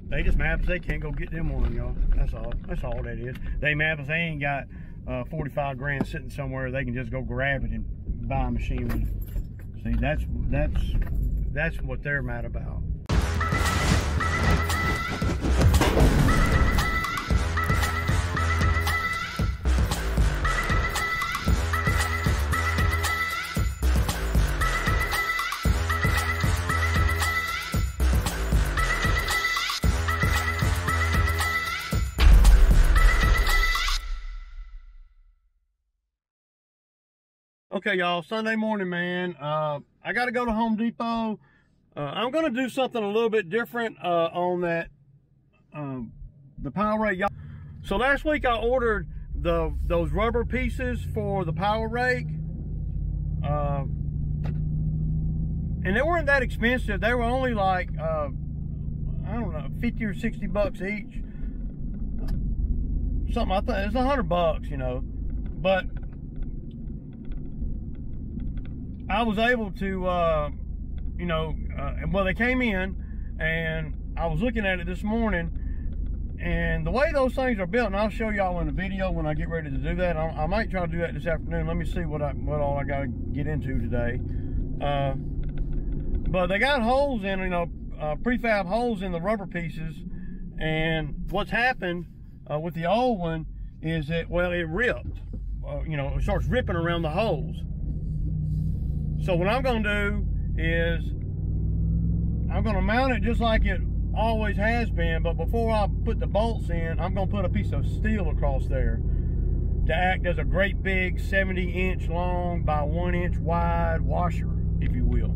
They just mad because they can't go get them one, y'all. That's all. That's all that is. They mad because they ain't got 45 grand sitting somewhere. They can just go grab it and buy a machine with it. See, that's what they're mad about. Okay, y'all, Sunday morning, man. I got to go to Home Depot. I'm going to do something a little bit different on that, the Power Rake. So last week I ordered those rubber pieces for the Power Rake. And they weren't that expensive. They were only like, I don't know, 50 or 60 bucks each. Something, I think it's $100, you know. But I was able to, you know, well, they came in, and I was looking at it this morning, and the way those things are built, and I'll show y'all in the video when I get ready to do that. I might try to do that this afternoon. Let me see what all I got to get into today. But they got holes in, you know, prefab holes in the rubber pieces, and what's happened with the old one is that, well, it ripped. You know, it starts ripping around the holes. So what I'm going to do is I'm going to mount it just like it always has been, but before I put the bolts in, I'm going to put a piece of steel across there to act as a great big 70-inch long by 1-inch wide washer, if you will.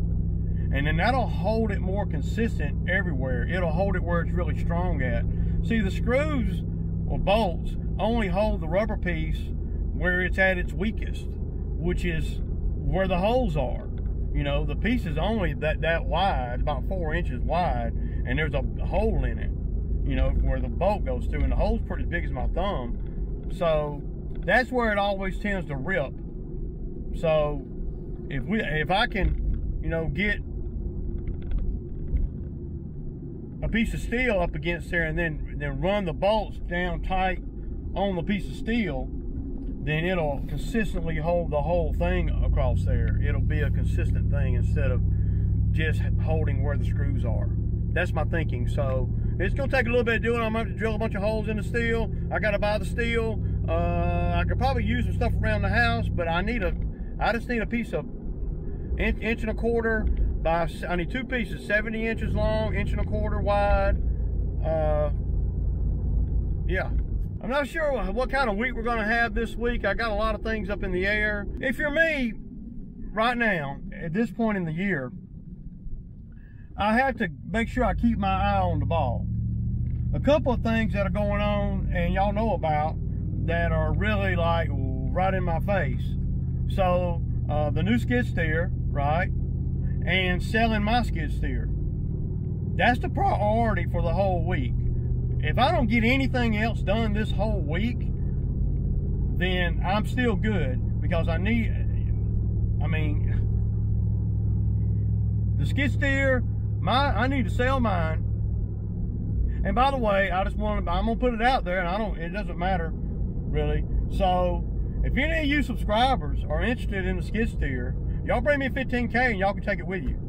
And then that'll hold it more consistent everywhere. It'll hold it where it's really strong at. See, the screws or bolts only hold the rubber piece where it's at its weakest, which is where the holes are. You know, the piece is only that wide, about 4 inches wide, and there's a hole in it, you know, where the bolt goes through, and the hole's pretty big as my thumb. So that's where it always tends to rip. So if I can, you know, get a piece of steel up against there and then run the bolts down tight on the piece of steel, then it'll consistently hold the whole thing across there. It'll be a consistent thing instead of just holding where the screws are. That's my thinking. So it's gonna take a little bit of doing. I'm gonna have to drill a bunch of holes in the steel. I gotta buy the steel. I could probably use some stuff around the house, but I just need a piece of inch and a quarter by, I need two pieces, 70 inches long, 1 1/4 inches wide. Yeah. I'm not sure what kind of week we're going to have this week. I got a lot of things up in the air. If you're me, right now, at this point in the year, I have to make sure I keep my eye on the ball. A couple of things that are going on, and y'all know about, that are really like right in my face. So, the new skid steer, right? And selling my skid steer. That's the priority for the whole week. If I don't get anything else done this whole week, then I'm still good, because I mean, the skid steer, I need to sell mine. And by the way, I'm gonna put it out there, and it doesn't matter really. So if any of you subscribers are interested in the skid steer, y'all bring me 15K and y'all can take it with you.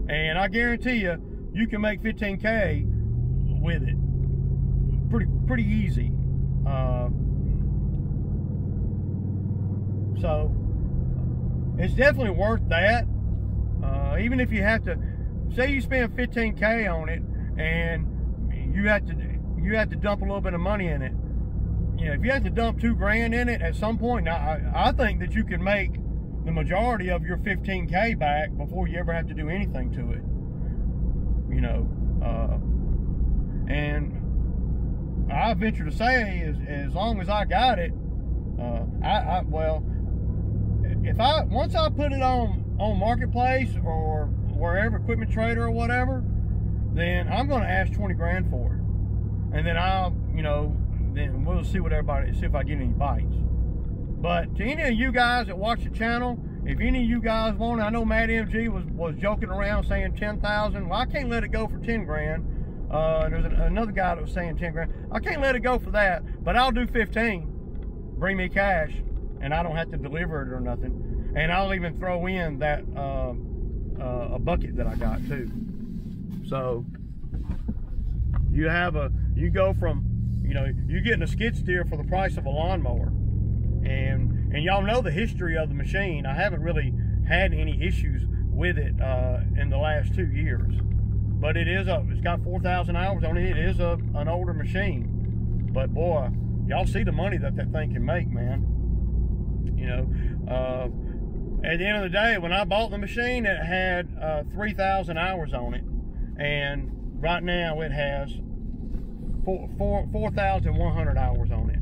And I guarantee you can make 15K with it. Pretty easy. So it's definitely worth that. Even if you have to, say you spend 15K on it, and you have to dump a little bit of money in it. You know, if you have to dump $2 grand in it at some point, now I think that you can make the majority of your 15K back before you ever have to do anything to it. You know, and I venture to say, as long as I got it, well, once I put it on Marketplace or wherever, Equipment Trader or whatever, then I'm going to ask 20 grand for it, and then then we'll see see if I get any bites. But to any of you guys that watch the channel, if any of you guys want it, I know Matt MG was joking around saying 10,000. Well, I can't let it go for 10 grand. There's another guy that was saying 10 grand. I can't let it go for that, but I'll do 15. Bring me cash, and I don't have to deliver it or nothing. And I'll even throw in that a bucket that I got too. So you go from, you know, you're getting a skid steer for the price of a lawnmower. And y'all know the history of the machine. I haven't really had any issues with it in the last 2 years. But it's got 4,000 hours on it. It is an older machine. But boy, y'all see the money that thing can make, man. You know, at the end of the day, when I bought the machine, it had 3,000 hours on it. And right now it has 4,100 hours on it.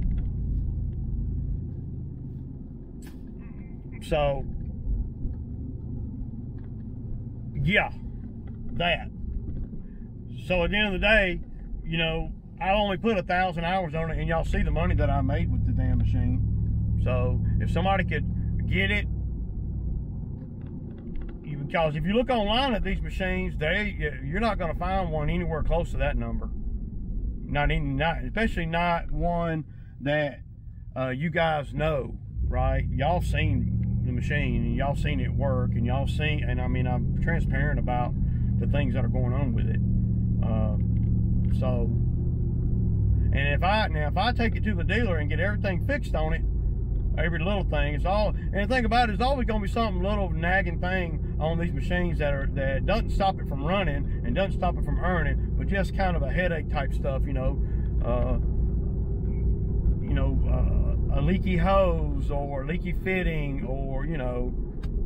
So, yeah, that. So at the end of the day, you know, I only put 1,000 hours on it, and y'all see the money that I made with the damn machine. So if somebody could get it, because if you look online at these machines, you're not going to find one anywhere close to that number. Not especially not one that you guys know, right? Y'all seen the machine, and y'all seen it work, and y'all seen, and I mean, I'm transparent about the things that are going on with it. So, and if I take it to the dealer and get everything fixed on it, every little thing, it's all, and the thing about it is always going to be some little nagging thing on these machines that doesn't stop it from running and doesn't stop it from earning, but just kind of a headache type stuff, you know, a leaky hose or leaky fitting, or, you know,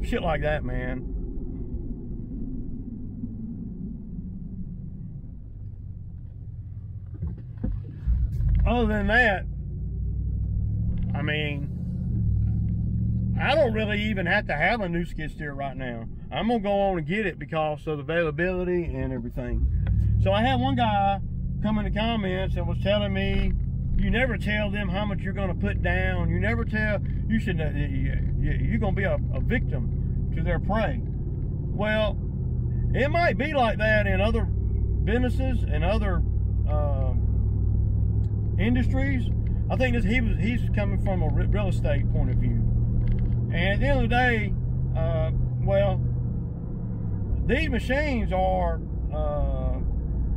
shit like that, man. Other than that, I mean, I don't really even have to have a new skid steer right now. I'm gonna go on and get it because of the availability and everything. So I had one guy come in the comments and was telling me, you never tell them how much you're gonna put down. You never tell, you should, you're gonna be a victim to their prey. Well, it might be like that in other businesses and other industries. I think he's coming from a real estate point of view. And at the end of the day, well, these machines are,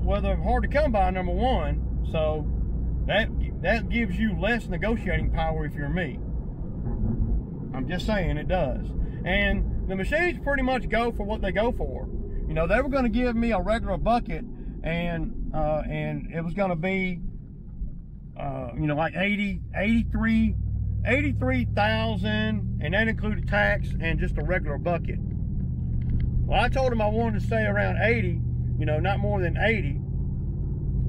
well, they're hard to come by, number one. So that gives you less negotiating power if you're me. I'm just saying, it does. And the machines pretty much go for what they go for. You know, they were going to give me a regular bucket, and it was going to be, you know, like 83,000, and that included tax and just a regular bucket. Well, I told him I wanted to stay around 80, you know, not more than 80,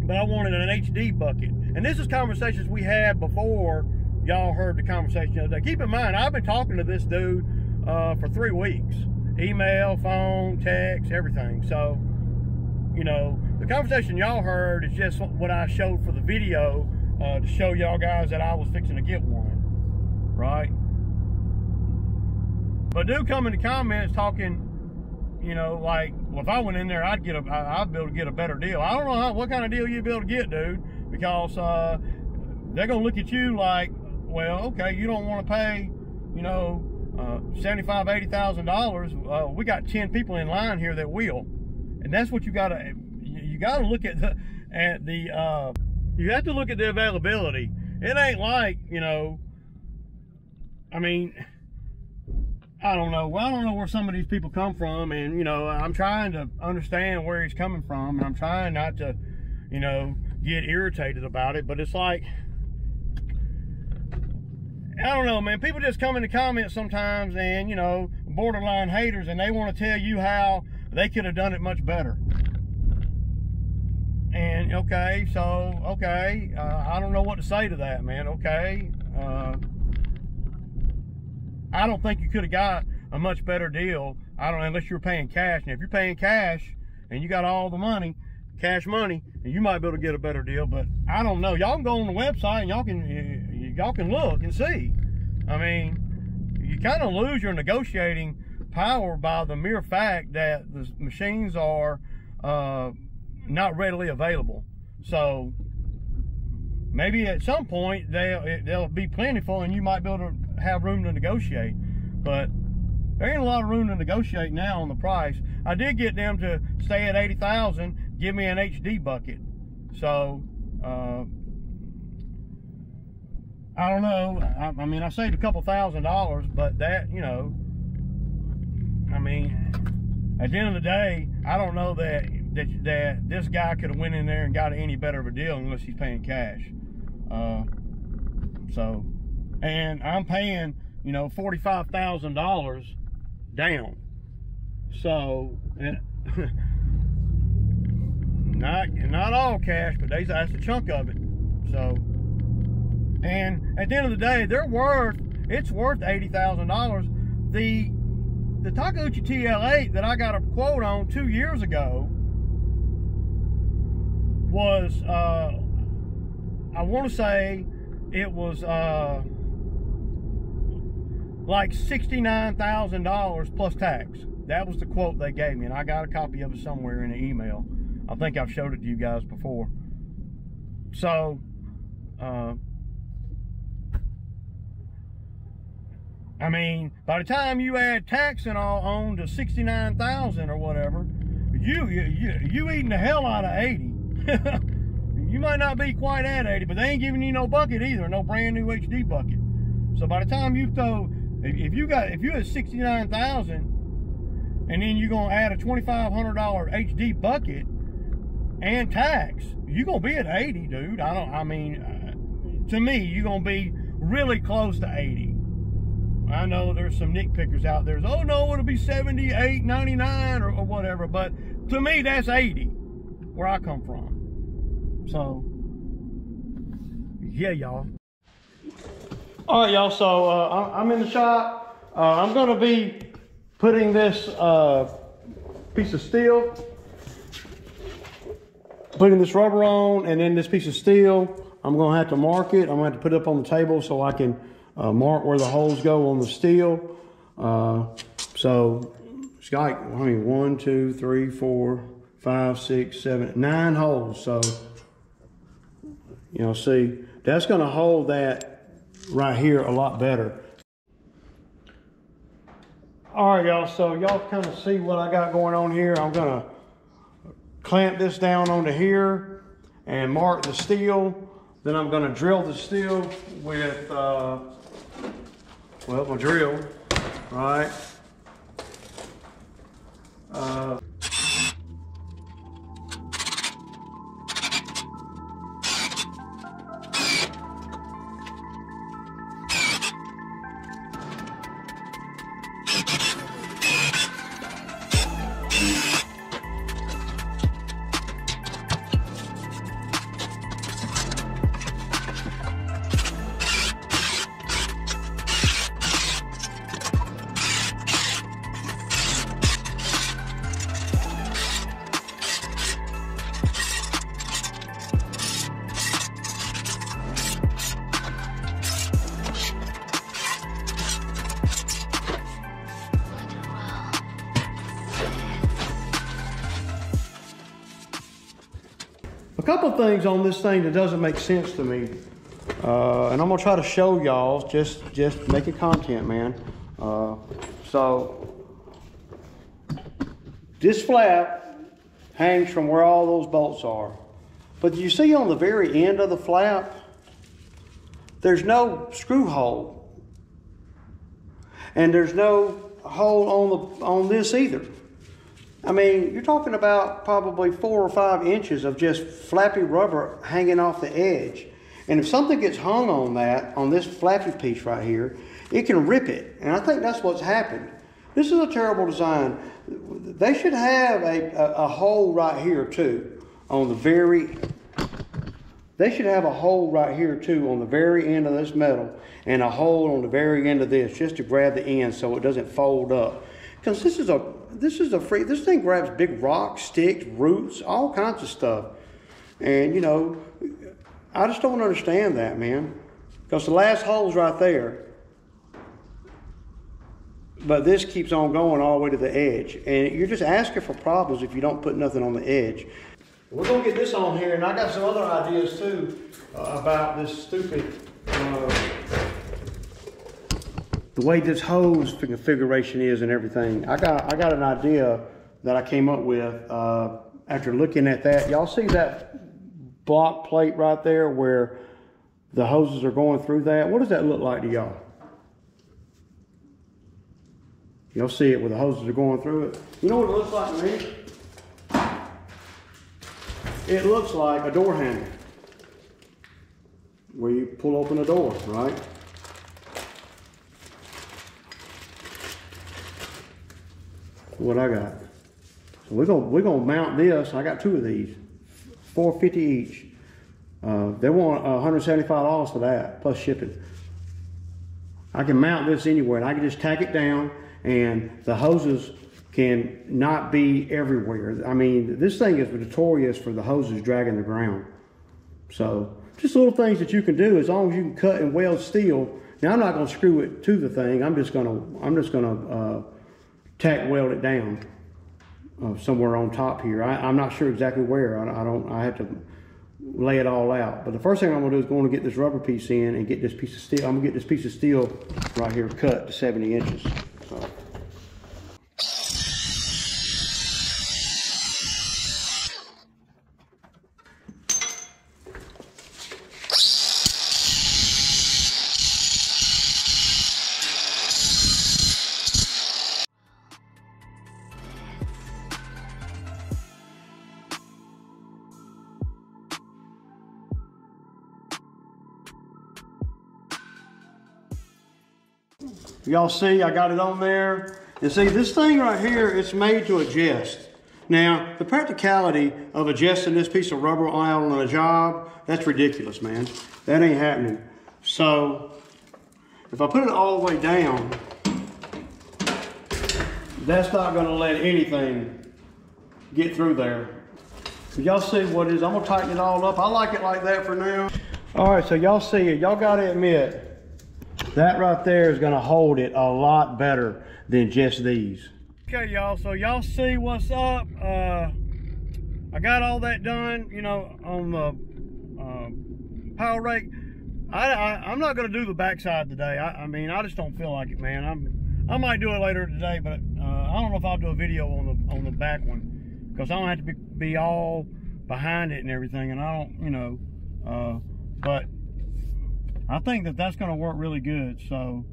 but I wanted an HD bucket. And this is conversations we had before y'all heard the conversation the other day. Keep in mind, I've been talking to this dude for 3 weeks. Email, phone, text, everything. So, you know, the conversation y'all heard is just what I showed for the video to show y'all guys that I was fixing to get one, right? But do come in the comments talking, you know, like, well, if I went in there, I'd be able to get a better deal. I don't know what kind of deal you'd be able to get, dude, because they're gonna look at you like, well, okay, you don't want to pay, you know, $75,000, $80,000. We got 10 people in line here that will, and that's what you gotta look at you have to look at the availability. It ain't like, you know, I mean, I don't know where some of these people come from, and, you know, I'm trying to understand where he's coming from, and I'm trying not to, you know, get irritated about it, but it's like, I don't know, man. People just come in the comments sometimes and, you know, borderline haters, and they want to tell you how they could have done it much better. And, okay, so, okay, I don't know what to say to that, man. Okay, I don't think you could have got a much better deal. Unless you're paying cash. And if you're paying cash and you got all the money, cash money, and you might be able to get a better deal. But I don't know. Y'all can go on the website and y'all can look and see. I mean, you kind of lose your negotiating power by the mere fact that the machines are not readily available. So maybe at some point they'll be plentiful and you might be able to have room to negotiate. But there ain't a lot of room to negotiate now on the price. I did get them to stay at 80,000, give me an HD bucket. So I don't know. I mean, I saved a couple $1,000, but that, you know, I mean, at the end of the day, I don't know that this guy could have went in there and got any better of a deal unless he's paying cash. So, and I'm paying, you know, $45,000 down. So, not all cash, but that's a chunk of it. So, and at the end of the day, it's worth $80,000. The Takeuchi TL8 that I got a quote on 2 years ago was, I want to say it was like $69,000 plus tax. That was the quote they gave me, and I got a copy of it somewhere in an email. I think I've showed it to you guys before. So, I mean, by the time you add tax and all on to 69,000 or whatever, you eating the hell out of 80. You might not be quite at 80, but they ain't giving you no bucket either, no brand new HD bucket. So by the time you throw, if you at 69,000, and then you're gonna add a $2,500 HD bucket and tax, you're gonna be at 80, dude. To me, you're gonna be really close to 80. I know there's some nitpickers out there. Oh no, it'll be 78, 99 or whatever. But to me, that's 80, where I come from. So, yeah, y'all. All right, y'all. So I'm in the shop. I'm gonna be putting this piece of steel, putting this rubber on, and then this piece of steel, I'm gonna have to mark it. I'm gonna have to put it up on the table so I can mark where the holes go on the steel. So it's got, I mean, 1, 2, 3, 4, 5, 6, 7, 9 holes. So, you know, see, that's going to hold that right here a lot better. All right, y'all. So y'all kind of see what I got going on here. I'm going to clamp this down onto here and mark the steel. Then I'm going to drill the steel with, well, my drill, right? A couple things on this thing that doesn't make sense to me, and I'm gonna try to show y'all, just making content, man. So this flap hangs from where all those bolts are, but you see on the very end of the flap, there's no screw hole, and there's no hole on this either. I mean, you're talking about probably 4 or 5 inches of just flappy rubber hanging off the edge. And if something gets hung on that, on this flappy piece right here, it can rip it. And I think that's what's happened. This is a terrible design. They should have a hole right here too, on the very, they should have a hole right here too on the very end of this metal, and a hole on the very end of this, just to grab the end so it doesn't fold up. Because this thing grabs big rocks, sticks, roots, all kinds of stuff. And, you know, I just don't understand that, man. Because the last hole's right there. But this keeps on going all the way to the edge. And you're just asking for problems if you don't put nothing on the edge. We're gonna get this on here, and I got some other ideas too about this stupid, the way this hose configuration is and everything. I got an idea that I came up with after looking at that. Y'all see that block plate right there where the hoses are going through that? What does that look like to y'all? You'll see it where the hoses are going through it. You know what it looks like to me? It looks like a door handle where you pull open a door, right? What I got. So we're gonna mount this. I got two of these, $4.50 each. They want $175 for that plus shipping. I can mount this anywhere, and I can just tack it down, and the hoses can not be everywhere. I mean, this thing is notorious for the hoses dragging the ground. So just little things that you can do as long as you can cut and weld steel. Now I'm not going to screw it to the thing. I'm just gonna tack weld it down somewhere on top here. I'm not sure exactly where. I have to lay it all out. But the first thing I'm gonna do is going to get this rubber piece in and get this piece of steel. I'm gonna get this piece of steel right here cut to 70 inches. So. Y'all see, I got it on there. And see, this thing right here, it's made to adjust. Now, the practicality of adjusting this piece of rubber out on a job, that's ridiculous, man. That ain't happening. So, if I put it all the way down, that's not gonna let anything get through there. So y'all see what it is. I'm gonna tighten it all up. I like it like that for now. All right, so y'all see it. Y'all gotta admit, that right there is gonna hold it a lot better than just these. Okay, y'all, so y'all see what's up. I got all that done, you know, on the power rake. I'm not gonna do the backside today. I mean, I just don't feel like it, man. I might do it later today, but I don't know if I'll do a video on the back one, because I don't have to be all behind it and everything, and I don't, you know, but I think that's going to work really good. So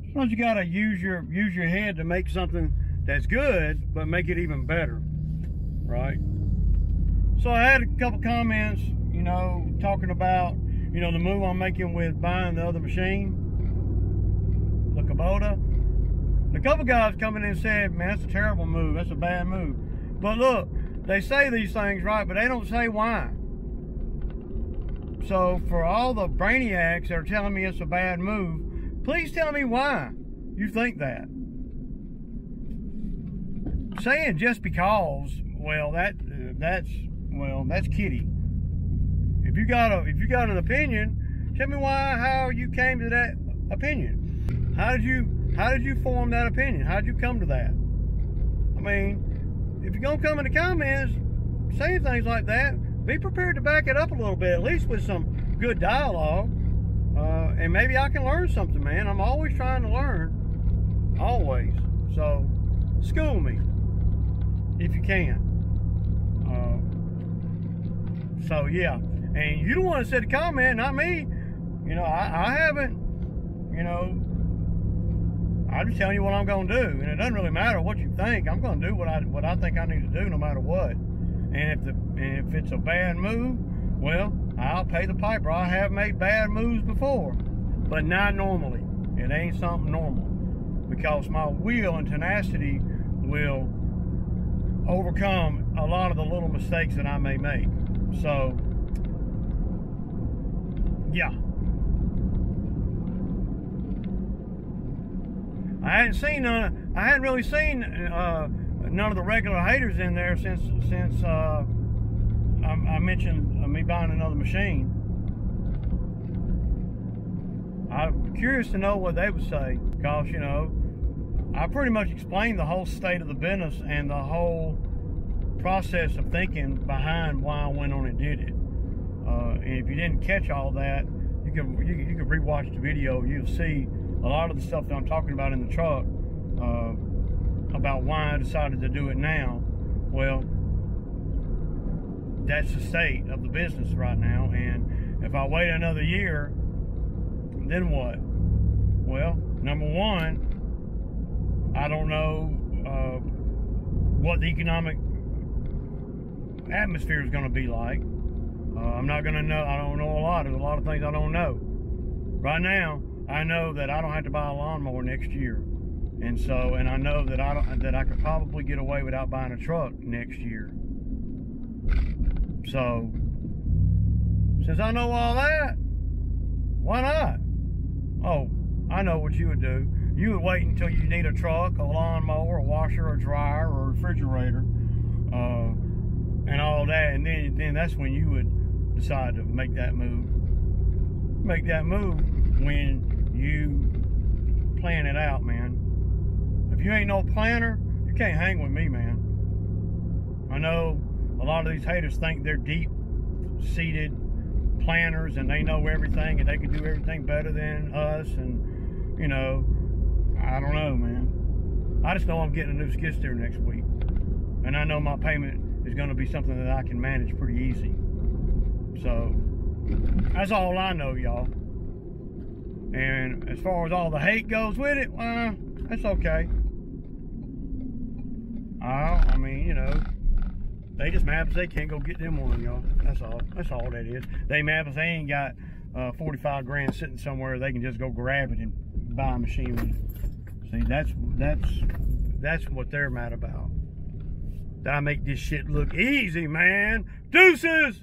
sometimes you got to use your head to make something that's good, but make it even better, right? So I had a couple comments, you know, talking about, you know, the move I'm making with buying the other machine, the Kubota. A couple guys coming in and said, man, that's a terrible move. That's a bad move. But look, they say these things, right, but they don't say why. So for all the brainiacs that are telling me it's a bad move, please tell me why you think that. Saying just because, well, that's kiddie. If you got an opinion, tell me how you came to that opinion. How did you form that opinion? How did you come to that? I mean, if you're gonna come in the comments saying things like that, be prepared to back it up a little bit, at least with some good dialogue. And maybe I can learn something, man. I'm always trying to learn. Always. So, school me, if you can. So, yeah. And you don't want to set a comment, not me. You know, I haven't, you know, I'm just telling you what I'm going to do. And it doesn't really matter what you think. I'm going to do what I think I need to do no matter what. And if it's a bad move, well, I'll pay the piper. I have made bad moves before, but not normally. It ain't something normal, because my will and tenacity will overcome a lot of the little mistakes that I may make. So, yeah. I hadn't really seen none of the regular haters in there since I mentioned me buying another machine. I'm curious to know what they would say, because, you know, I pretty much explained the whole state of the business and the whole process of thinking behind why I went on and did it. And if you didn't catch all that, you can rewatch the video. You'll see a lot of the stuff that I'm talking about in the truck about why I decided to do it now. Well, that's the state of the business right now, and if I wait another year, then what? Well, number one, I don't know what the economic atmosphere is going to be like. I'm not going to know. I don't know a lot. There's a lot of things I don't know. Right now, I know that I don't have to buy a lawnmower next year, and I know that I could probably get away without buying a truck next year. So, since I know all that, why not? Oh, I know what you would do. You would wait until you need a truck, a lawnmower, a washer, a dryer, or a refrigerator, and all that, and then that's when you would decide to make that move. Make that move when you plan it out, man. If you ain't no planner, you can't hang with me, man. I know a lot of these haters think they're deep-seated planners and they know everything and they can do everything better than us, and you know, I don't know, man. I just know I'm getting a new skid steer next week, and I know my payment is going to be something that I can manage pretty easy. So that's all I know, y'all. And as far as all the hate goes with it, well, that's okay. I mean, you know, they just mad because they can't go get them one, y'all. That's all. That's all that is. They mad because they ain't got 45 grand sitting somewhere they can just go grab it and buy a machine with it. See, that's what they're mad about. That I make this shit look easy, man. Deuces!